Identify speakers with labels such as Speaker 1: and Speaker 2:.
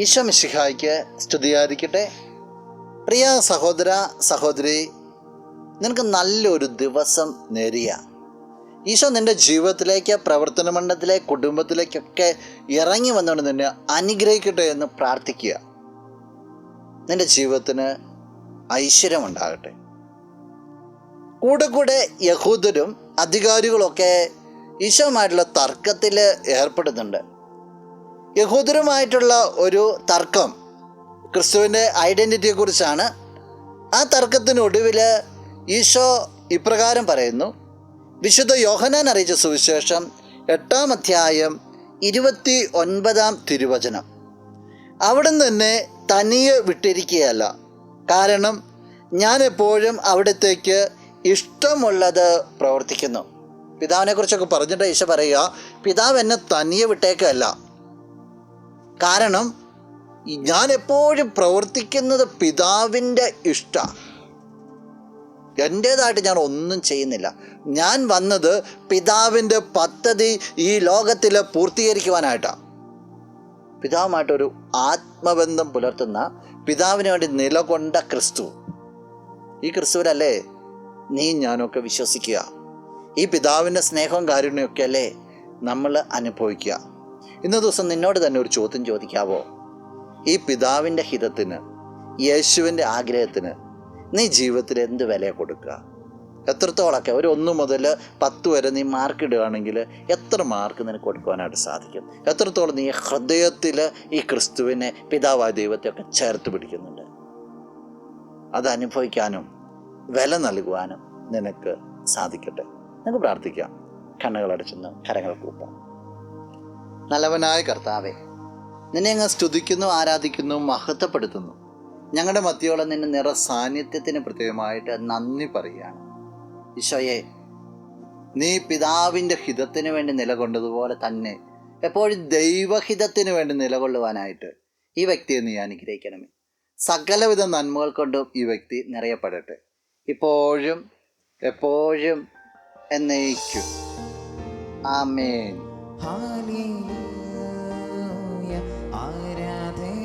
Speaker 1: ഈശോ മിശിഹായ്ക്ക് സ്തുതിയായിരിക്കട്ടെ. പ്രിയ സഹോദര സഹോദരി, നിനക്ക് നല്ലൊരു ദിവസം നേരിയ ഈശോ നിൻ്റെ ജീവിതത്തിലേക്ക്, പ്രവർത്തന മണ്ഡലത്തിലേക്ക്, കുടുംബത്തിലേക്കൊക്കെ ഇറങ്ങി വന്നുകൊണ്ട് നിന്നെ അനുഗ്രഹിക്കട്ടെ എന്ന് പ്രാർത്ഥിക്കുക. നിൻ്റെ ജീവിതത്തിന് ഐശ്വര്യമുണ്ടാകട്ടെ. കൂടെ യഹൂദരും അധികാരികളൊക്കെ ഈശോയുമായിട്ടുള്ള തർക്കത്തിൽ ഏർപ്പെടുന്നുണ്ട്. യഹൂദരുമായിട്ടുള്ള ഒരു തർക്കം ക്രിസ്തുവിൻ്റെ ഐഡൻറ്റിറ്റിയെക്കുറിച്ചാണ്. ആ തർക്കത്തിനൊടുവിൽ ഈശോ ഇപ്രകാരം പറയുന്നു. വിശുദ്ധ യോഹന്നാൻ അറിയിച്ച സുവിശേഷം 8-ാം അധ്യായം 29-ാം തിരുവചനം. അവിടുന്ന് തന്നെ തനിയെ വിട്ടിരിക്കുകയല്ല, കാരണം ഞാൻ എപ്പോഴും അവിടത്തേക്ക് ഇഷ്ടമുള്ളത് പ്രവർത്തിക്കുന്നു. പിതാവിനെക്കുറിച്ചൊക്കെ പറഞ്ഞിട്ട് ഈശോ പറയുക, പിതാവ് എന്നെ തനിയെ വിട്ടേക്കല്ല, കാരണം ഞാൻ എപ്പോഴും പ്രവർത്തിക്കുന്നത് പിതാവിൻ്റെ ഇഷ്ടമാണ്. എൻ്റേതായിട്ട് ഞാൻ ഒന്നും ചെയ്യുന്നില്ല. ഞാൻ വന്നത് പിതാവിൻ്റെ പദ്ധതി ഈ ലോകത്തിൽ പൂർത്തീകരിക്കുവാനായിട്ടാണ്. പിതാവുമായിട്ടൊരു ആത്മബന്ധം പുലർത്തുന്ന, പിതാവിന് വേണ്ടി നിലകൊണ്ട ക്രിസ്തു. ഈ ക്രിസ്തുവിലല്ലേ നീ ഞാനൊക്കെ വിശ്വസിക്കുക. ഈ പിതാവിൻ്റെ സ്നേഹവും കാരുണ്യമൊക്കെ അല്ലേ നമ്മൾ അനുഭവിക്കുക. ഇന്ന ദിവസം നിന്നോട് തന്നെ ഒരു ചോദ്യം ചോദിക്കാവോ? ഈ പിതാവിൻ്റെ ഹിതത്തിന്, യേശുവിൻ്റെ ആഗ്രഹത്തിന് നീ ജീവിതത്തിൽ എന്ത് വില കൊടുക്കുക? എത്രത്തോളമൊക്കെ ഒരു 1 മുതൽ 10 വരെ നീ മാർക്ക് ഇടുകയാണെങ്കിൽ എത്ര മാർക്ക് നിനക്ക് കൊടുക്കുവാനായിട്ട് സാധിക്കും? എത്രത്തോളം നീ ഹൃദയത്തിൽ ഈ ക്രിസ്തുവിനെ, പിതാവായ ദൈവത്തെയൊക്കെ ചേർത്ത് പിടിക്കുന്നുണ്ട്? അത് അനുഭവിക്കാനും വില നൽകുവാനും നിനക്ക് സാധിക്കട്ടെ. നമുക്ക് പ്രാർത്ഥിക്കാം. കണ്ണുകളടച്ചെന്ന് കരങ്ങൾ കൂപ്പാം. നല്ലവനായ കർത്താവേ, നിന്നെ അങ്ങ് സ്തുതിക്കുന്നു, ആരാധിക്കുന്നു, മഹത്വപ്പെടുത്തുന്നു. ഞങ്ങളുടെ മധ്യയോളം നിന്റെ നിറ സാന്നിധ്യത്തിന് പ്രത്യേകമായിട്ട് നന്ദി പറയുകയാണ്. ഈശോയെ, നീ പിതാവിൻ്റെ ഹിതത്തിന് വേണ്ടി നിലകൊണ്ടതുപോലെ തന്നെ എപ്പോഴും ദൈവഹിതത്തിന് വേണ്ടി നിലകൊള്ളുവാനായിട്ട് ഈ വ്യക്തിയെ നീ അനുഗ്രഹിക്കണമേ. സകലവിധ നന്മകൾ കൊണ്ടും ഈ വ്യക്തി നിറയപ്പെടട്ടെ, ഇപ്പോഴും എപ്പോഴും എന്നേക്കും. ആമേൻ.
Speaker 2: ആരാധന